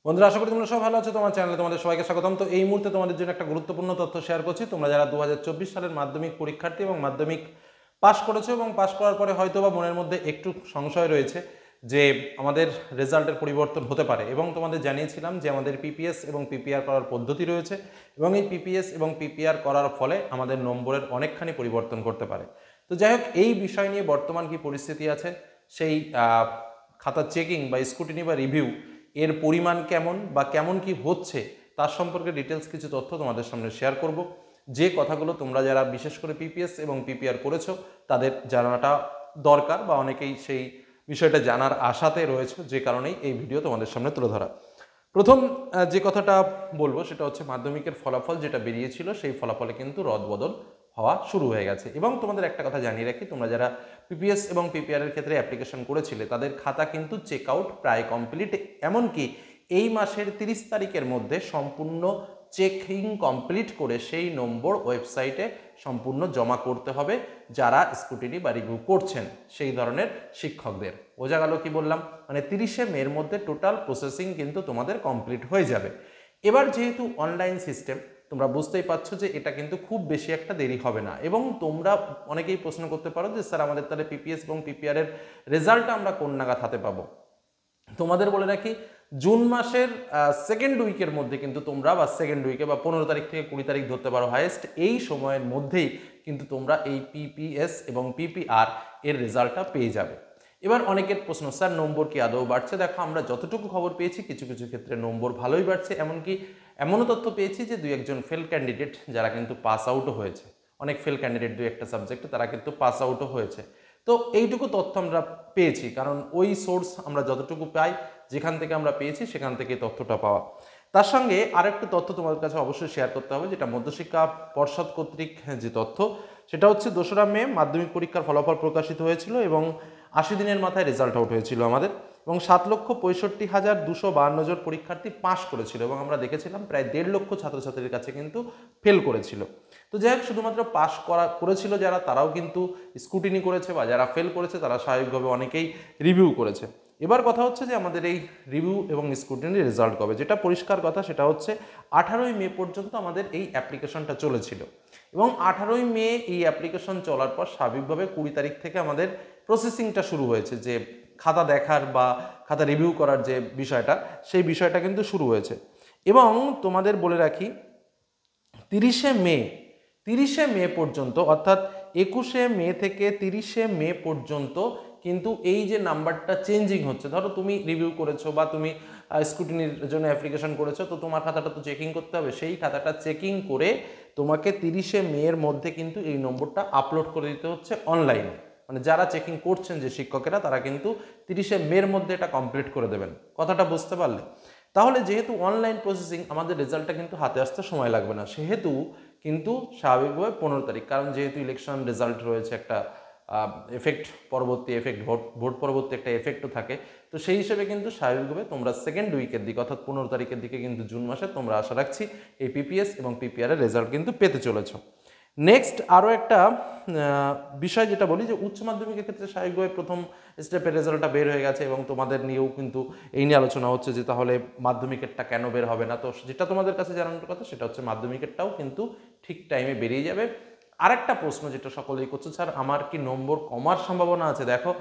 বন্ধুরা, আশা করি তোমরা সবাই ভালো আছো। তোমার চ্যানেলে তোমাদের সবাইকে স্বাগতম। তো এই মুহূর্তে তোমাদের জন্য একটা গুরুত্বপূর্ণ তথ্য শেয়ার করছি। তোমরা যারা 2024 সালের মাধ্যমিক পরীক্ষার্থী এবং মাধ্যমিক পাশ করেছো এবং পাশ করার পরে হয়তো বা মনের মধ্যে একটু সংশয় রয়েছে যে আমাদের রেজাল্টের পরিবর্তন হতে পারে, এবং তোমাদের জানিয়েছিলাম যে আমাদের পিপিএস এবং পিপিআর করার পদ্ধতি রয়েছে এবং এই পিপিএস এবং পিপিআর করার ফলে আমাদের নম্বরের অনেকখানি পরিবর্তন করতে পারে। তো যাই হোক, এই বিষয় নিয়ে বর্তমান কি পরিস্থিতি আছে, সেই খাতার চেকিং বা স্ক্রুটিনি বা রিভিউ এর পরিমাণ কেমন বা কেমন কি হচ্ছে তার সম্পর্কে ডিটেলস কিছু তথ্য তোমাদের সামনে শেয়ার করব, যে কথাগুলো তোমরা যারা বিশেষ করে পিপিএস এবং পিপিআর করেছো তাদের জানাটা দরকার বা অনেকেই সেই বিষয়টা জানার আশাতে রয়েছে, যে কারণেই এই ভিডিও তোমাদের সামনে তুলে ধরা। প্রথম যে কথাটা বলবো সেটা হচ্ছে মাধ্যমিকের ফলাফল যেটা বেরিয়েছিল সেই ফলাফলে কিন্তু রদবদল হওয়া শুরু হয়ে গেছে। এবং তোমাদের একটা কথা জানিয়ে রাখি, তোমরা যারা পিপিএস এবং পিপিআর এর ক্ষেত্রে অ্যাপ্লিকেশন করেছিলে তাদের খাতা কিন্তু চেক আউট প্রায় কমপ্লিট। এমনকি এই মাসের 30 তারিখের মধ্যে সম্পূর্ণ চেকিং কমপ্লিট করে সেই নম্বর ওয়েবসাইটে সম্পূর্ণ জমা করতে হবে যারা স্ক্রুটিনি বা রিভিউ করছেন সেই ধরনের শিক্ষকদের। বোঝা গেল কি বললাম? মানে 30শে মের মধ্যে টোটাল প্রসেসিং কিন্তু তোমাদের কমপ্লিট হয়ে যাবে। এবার যেহেতু অনলাইন সিস্টেম, তোমরা বুঝতেই পারছো যে এটা কিন্তু খুব বেশি একটা দেরি হবে না। এবং তোমরা অনেকেই প্রশ্ন করতে পারো যে স্যার আমাদের তাহলে পিপিএস এবং পিপিআর এর রেজাল্টটা আমরা কোন নাগাদ হাতে পাবো। তোমাদের বলে রাখি, জুন মাসের সেকেন্ড উইকের মধ্যে কিন্তু তোমরা, বা সেকেন্ড উইকে বা 15 তারিখ থেকে 20 তারিখ ধরতে পারো হাইয়েস্ট, এই সময়ের মধ্যেই কিন্তু তোমরা এই পিপিএস এবং পিপিআর এর রেজাল্টটা পেয়ে যাবে। এবার অনেকের প্রশ্ন, স্যার নম্বর কি আদৌ বাড়ছে? দেখো, আমরা যতটুকু খবর পেয়েছি কিছু কিছু ক্ষেত্রে নম্বর ভালোই বাড়ছে। এমনকি এমনও তথ্য পেয়েছি যে দুই একজন ফেল ক্যান্ডিডেট যারা কিন্তু পাস আউটও হয়েছে, অনেক ফেল ক্যান্ডিডেট দুই একটা সাবজেক্টে তারা কিন্তু পাস আউটও হয়েছে। তো এইটুকু তথ্য আমরা পেয়েছি, কারণ ওই সোর্স আমরা যতটুকু পাই, যেখান থেকে আমরা পেয়েছি সেখান থেকে তথ্যটা পাওয়া। তার সঙ্গে আরেকটু তথ্য তোমাদের কাছে অবশ্যই শেয়ার করতে হবে, যেটা মধ্যশিক্ষা পর্ষদ কর্তৃক যে তথ্য, সেটা হচ্ছে 2রা মে মাধ্যমিক পরীক্ষার ফলাফল প্রকাশিত হয়েছিল এবং 80 দিনের মাথায় রেজাল্ট আউট হয়েছিল আমাদের, এবং 7,65,252 জন পরীক্ষার্থী পাস করেছিল এবং আমরা দেখেছিলাম প্রায় 1.5 লক্ষ ছাত্রছাত্রীর কাছে কিন্তু ফেল করেছিল। তো যাই হোক, শুধুমাত্র পাস করেছিল যারা, তারাও কিন্তু স্ক্রুটিনি করেছে, বা যারা ফেল করেছে তারা স্বাভাবিকভাবে অনেকেই রিভিউ করেছে। এবার কথা হচ্ছে যে আমাদের এই রিভিউ এবং স্ক্রুটিনির রেজাল্ট কবে, যেটা পরিষ্কার কথা সেটা হচ্ছে 18ই মে পর্যন্ত আমাদের এই অ্যাপ্লিকেশনটা চলেছিল এবং 18ই মে এই অ্যাপ্লিকেশন চলার পর স্বাভাবিকভাবে 20 তারিখ থেকে আমাদের প্রসেসিংটা শুরু হয়েছে, যে খাতা দেখার বা খাতা রিভিউ করার যে বিষয়টা, সেই বিষয়টা কিন্তু শুরু হয়েছে। এবং তোমাদের বলে রাখি, 30শে মে পর্যন্ত, অর্থাৎ 21শে মে থেকে 30শে মে পর্যন্ত কিন্তু এই যে নাম্বারটা চেঞ্জিং হচ্ছে, ধরো তুমি রিভিউ করেছো বা তুমি স্ক্রুটিনির জন্য অ্যাপ্লিকেশন করেছো, তো তোমার খাতাটা তো চেকিং করতে হবে। সেই খাতাটা চেকিং করে তোমাকে 30শে মে এর মধ্যে কিন্তু এই নম্বরটা আপলোড করে দিতে হচ্ছে অনলাইনে। মানে যারা চেকিং করছেন যে শিক্ষকেরা, তারা কিন্তু 30শে মের মধ্যে এটা কমপ্লিট করে দেবেন। কথাটা বুঝতে পারলে? তাহলে যেহেতু অনলাইন প্রসেসিং, আমাদের রেজাল্টটা কিন্তু হাতে আসতে সময় লাগবে না, সেহেতু কিন্তু স্বাভাবিকভাবে 15 তারিখ, কারণ যেহেতু ইলেকশন রেজাল্ট রয়েছে, একটা এফেক্ট পরবর্তী এফেক্ট, ভোট পরবর্তী একটা এফেক্টও থাকে। তো সেই হিসেবে কিন্তু স্বাভাবিকভাবে তোমরা সেকেন্ড উইকের দিকে, অর্থাৎ 15 তারিখের দিকে কিন্তু জুন মাসে তোমরা আশা রাখছি এই পিপিএস এবং পিপিআর এর রেজাল্ট কিন্তু পেতে চলেছো। নেক্সট আরও একটা বিষয় যেটা বলি, যে উচ্চ মাধ্যমিকের ক্ষেত্রে স্বাভাবিকভাবে প্রথম স্টেপের রেজাল্টটা বের হয়ে গেছে এবং তোমাদের নিয়েও কিন্তু এই নিয়ে আলোচনা হচ্ছে যে তাহলে মাধ্যমিকেরটা কেন বের হবে না। তো যেটা তোমাদের কাছে জানানোর কথা সেটা হচ্ছে মাধ্যমিকেরটাও কিন্তু ঠিক টাইমে বেরিয়ে যাবে। আরেকটা প্রশ্ন যেটা সকলেই করছে, স্যার আমার কি নম্বর কমার সম্ভাবনা আছে? দেখো,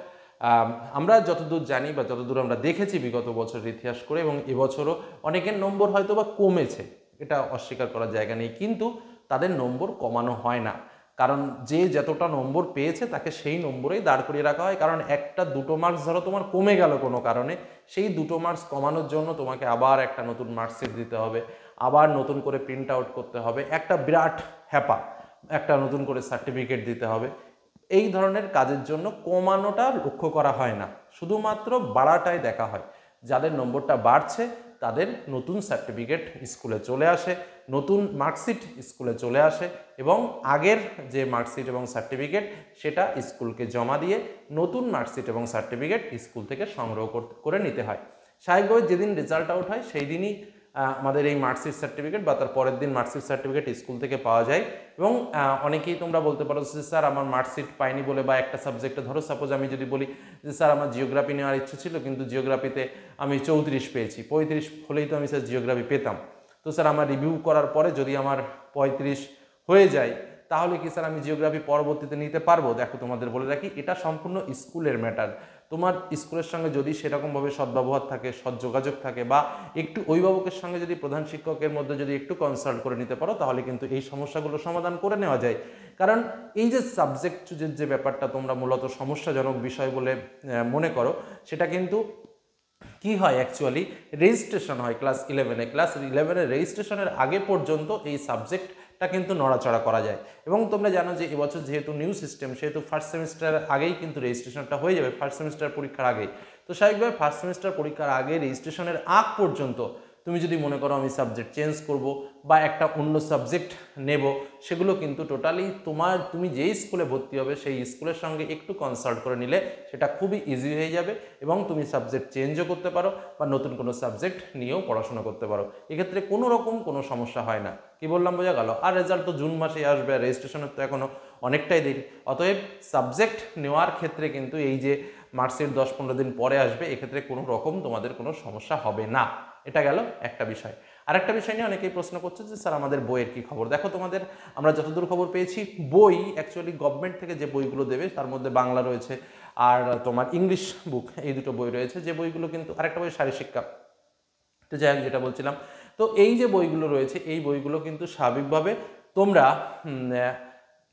আমরা যতদূর জানি বা যতদূর আমরা দেখেছি বিগত বছরের ইতিহাস করে, এবং এবছরও অনেকের নম্বর হয়তো বা কমেছে, এটা অস্বীকার করার জায়গা নেই, কিন্তু তাদের নম্বর কমানো হয় না। কারণ যে যতটা নম্বর পেয়েছে তাকে সেই নম্বরেই দাঁড় করিয়ে রাখা হয়। কারণ একটা দুটো মার্কস ধরো তোমার কমে গেল কোনো কারণে, সেই দুটো মার্কস কমানোর জন্য তোমাকে আবার একটা নতুন মার্কশিট দিতে হবে, আবার নতুন করে প্রিন্ট আউট করতে হবে, একটা বিরাট হ্যাপা, একটা নতুন করে সার্টিফিকেট দিতে হবে। এই ধরনের কাজের জন্য কমানোটা লক্ষ্য করা হয় না, শুধুমাত্র বাড়াটাই দেখা হয়। যাদের নম্বরটা বাড়ছে তাদের নতুন সার্টিফিকেট স্কুলে চলে আসে, নতুন মার্কশিট স্কুলে চলে আসে, এবং আগের যে মার্কশিট এবং সার্টিফিকেট সেটা স্কুলকে জমা দিয়ে নতুন মার্কশিট এবং সার্টিফিকেট স্কুল থেকে সংগ্রহ করে নিতে হয়। স্বাভাবিকভাবে যেদিন রেজাল্ট আউট হয় সেই দিনই আমাদের এই মার্কশিট সার্টিফিকেট বা তার পরের দিন মার্কশিট সার্টিফিকেট স্কুল থেকে পাওয়া যায়। এবং অনেকেই তোমরা বলতে পারো যে স্যার আমার মার্কশিট পাইনি বলে, বা একটা সাবজেক্টে ধরো সাপোজ আমি যদি বলি যে স্যার আমার জিওগ্রাফি নেওয়ার ইচ্ছে ছিল কিন্তু জিওগ্রাফিতে আমি 34 পেয়েছি, 35 হলেই তো আমি স্যার জিওগ্রাফি পেতাম, তো স্যার আমার রিভিউ করার পরে যদি আমার 35 হয়ে যায় তাহলে কি স্যার আমি জিওগ্রাফি পরবর্তীতে নিতে পারবো? দেখো তোমাদের বলে রাখি, এটা সম্পূর্ণ স্কুলের ম্যাটার। তোমার স্কুলের সঙ্গে যদি সেরকমভাবে সদ্ব্যবহার থাকে, সৎ যোগাযোগ থাকে, বা একটু অভিভাবকের সঙ্গে যদি প্রধান শিক্ষকের মধ্যে যদি একটু কনসাল্ট করে নিতে পারো তাহলে কিন্তু এই সমস্যাগুলো সমাধান করে নেওয়া যায়। কারণ এই যে সাবজেক্ট চুজের যে ব্যাপারটা তোমরা মূলত সমস্যাজনক বিষয় বলে মনে করো, সেটা কিন্তু কি হয় অ্যাকচুয়ালি রেজিস্ট্রেশন হয় ক্লাস 11-এ। ক্লাস 11-এর রেজিস্ট্রেশনের আগে পর্যন্ত এই সাবজেক্টটা কিন্তু নড়াচড়া করা যায়। এবং তোমরা জানো যে এবছর যেহেতু নিউ সিস্টেম, সেহেতু ফার্স্ট সেমিস্টারের আগেই কিন্তু রেজিস্ট্রেশনটা হয়ে যাবে, ফার্স্ট সেমিস্টার পরীক্ষার আগেই। তো স্বাভাবিকভাবে ফার্স্ট সেমিস্টার পরীক্ষার আগে রেজিস্ট্রেশনের আগ পর্যন্ত তুমি যদি মনে করো আমি সাবজেক্ট চেঞ্জ করব বা একটা অন্য সাবজেক্ট নেব, সেগুলো কিন্তু টোটালি তুমি যেই স্কুলে ভর্তি হবে সেই স্কুলের সঙ্গে একটু কনসাল্ট করে নিলে সেটা খুবই ইজি হয়ে যাবে এবং তুমি সাবজেক্ট চেঞ্জও করতে পারো বা নতুন কোনো সাবজেক্ট নিয়েও পড়াশোনা করতে পারো। এক্ষেত্রে কোনো রকম কোনো সমস্যা হয় না। কি বললাম বোঝা গেল? আর রেজাল্ট তো জুন মাসেই আসবে, আর রেজিস্ট্রেশনের তো এখনও অনেকটাই দেরি। অতএব সাবজেক্ট নেওয়ার ক্ষেত্রে কিন্তু এই যে মার্কশিট 10-15 দিন পরে আসবে, এক্ষেত্রে কোনো রকম তোমাদের কোনো সমস্যা হবে না। এটা গেল একটা বিষয়। আরেকটা বিষয় নিয়ে অনেকেই প্রশ্ন করছে যে স্যার আমাদের বইয়ের কি খবর? দেখো তোমাদের আমরা যতদূর খবর পেয়েছি, বই অ্যাকচুয়ালি গভর্নমেন্ট থেকে যে বইগুলো দেবে তার মধ্যে বাংলা রয়েছে আর তোমার ইংলিশ বুক, এই দুটো বই রয়েছে। যে বইগুলো কিন্তু আরেকটা বই শারীরশিক্ষা, তো যাই হোক যেটা বলছিলাম, তো এই যে বইগুলো রয়েছে এই বইগুলো কিন্তু স্বাভাবিকভাবে তোমরা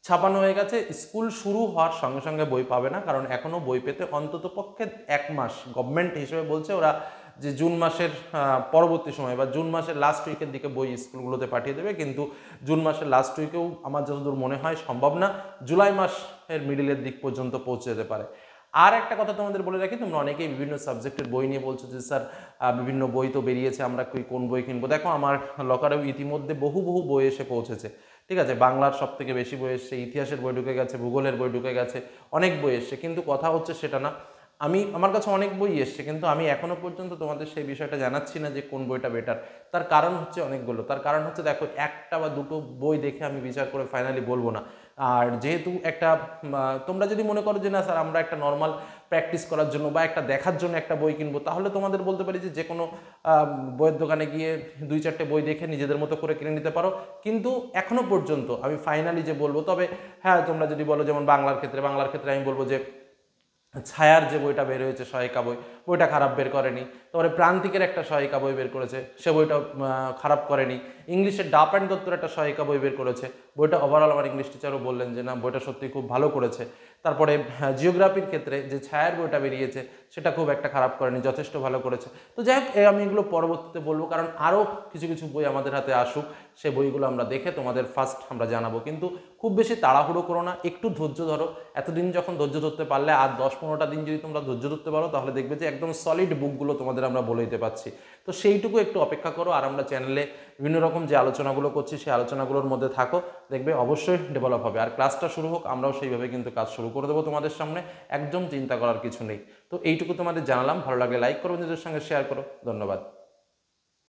ছাপানো হয়ে গেছে। স্কুল শুরু হওয়ার সঙ্গে সঙ্গে বই পাবে না, কারণ এখনও বই পেতে অন্তত পক্ষে 1 মাস গভর্নমেন্ট হিসেবে বলছে ওরা যে জুন মাসের পরবর্তী সময় বা জুন মাসের লাস্ট উইকের দিকে বই স্কুলগুলোতে পাঠিয়ে দেবে। কিন্তু জুন মাসের লাস্ট উইকেও আমার যতদূর মনে হয় সম্ভব না, জুলাই মাসের মিডিলের দিক পর্যন্ত পৌঁছে যেতে পারে। আর একটা কথা তোমাদের বলে রাখি, তোমরা অনেকেই বিভিন্ন সাবজেক্টের বই নিয়ে বলছো যে স্যার বিভিন্ন বই তো বেরিয়েছে, আমরা কোন বই কিনবো। দেখো আমার লকারেও ইতিমধ্যে বহু বই এসে পৌঁছেছে, ঠিক আছে? বাংলার সব থেকে বেশি বই এসছে, ইতিহাসের বই ঢুকে গেছে, ভূগোলের বই ঢুকে গেছে, অনেক বই এসছে। কিন্তু কথা হচ্ছে সেটা না, আমার কাছে অনেক বই এসছে কিন্তু আমি এখনো পর্যন্ত তোমাদের সেই বিষয়টা জানাচ্ছি না যে কোন বইটা বেটার। তার কারণ হচ্ছে অনেকগুলো। তার কারণ হচ্ছে দেখো, একটা বা দুটো বই দেখে আমি বিচার করে ফাইনালি বলবো না। আর যেহেতু একটা তোমরা যদি মনে করো যে না স্যার আমরা একটা নর্মাল প্র্যাকটিস করার জন্য বা একটা দেখার জন্য একটা বই কিনবো, তাহলে তোমাদের বলতে পারি যে কোনো বইয়ের দোকানে গিয়ে 2-4টে বই দেখে নিজেদের মতো করে কিনে নিতে পারো। কিন্তু এখনো পর্যন্ত আমি ফাইনালি যে বলবো, তবে হ্যাঁ তোমরা যদি বলো যেমন বাংলার ক্ষেত্রে আমি বলবো যে ছায়ার যে বইটা বের হয়েছে সহায়িকা বই, বইটা খারাপ বের করেনি। তারপরে প্রান্তিকের একটা সহায়িকা বই বের করেছে, সে বইটা খারাপ করেনি। ইংলিশের ডাপ অ্যান্ড দত্তর একটা সহায়িকা বই বের করেছে, বইটা ওভারঅল আমার ইংলিশ টিচারও বললেন যে না বইটা সত্যি খুব ভালো করেছে। তারপরে জিওগ্রাফির ক্ষেত্রে যে ছায়ার বইটা বেরিয়েছে সেটা খুব একটা খারাপ করেনি, যথেষ্ট ভালো করেছে। তো যাই হোক, আমি এগুলো পরবর্তীতে বলবো, কারণ আরও কিছু বই আমাদের হাতে আসুক, সে বইগুলো আমরা দেখে তোমাদের ফার্স্ট আমরা জানাবো। কিন্তু খুব বেশি তাড়াহুড়ো করো না, একটু ধৈর্য ধরো। এতদিন যখন ধৈর্য ধরতে পারলে আর 10-15টা দিন যদি তোমরা ধৈর্য ধরতে পারো তাহলে দেখবে যে একদম সলিড বুকগুলো তোমাদের আমরা বলে দিতে পারছি। তো সেইটুকু একটু অপেক্ষা করো, আর আমরা চ্যানেলে বিভিন্ন রকম যে আলোচনাগুলো করছি সেই আলোচনাগুলোর মধ্যে থাকো, দেখবে অবশ্যই ডেভেলপ হবে। আর ক্লাসটা শুরু হোক, আমরাও সেইভাবে কিন্তু কাজ শুরু করে দেবো তোমাদের সামনে, একদম চিন্তা করার কিছু নেই। তো এইটুকু তোমাদের জানালাম। ভালো লাগলে লাইক করো, নিজেদের সঙ্গে শেয়ার করো। ধন্যবাদ।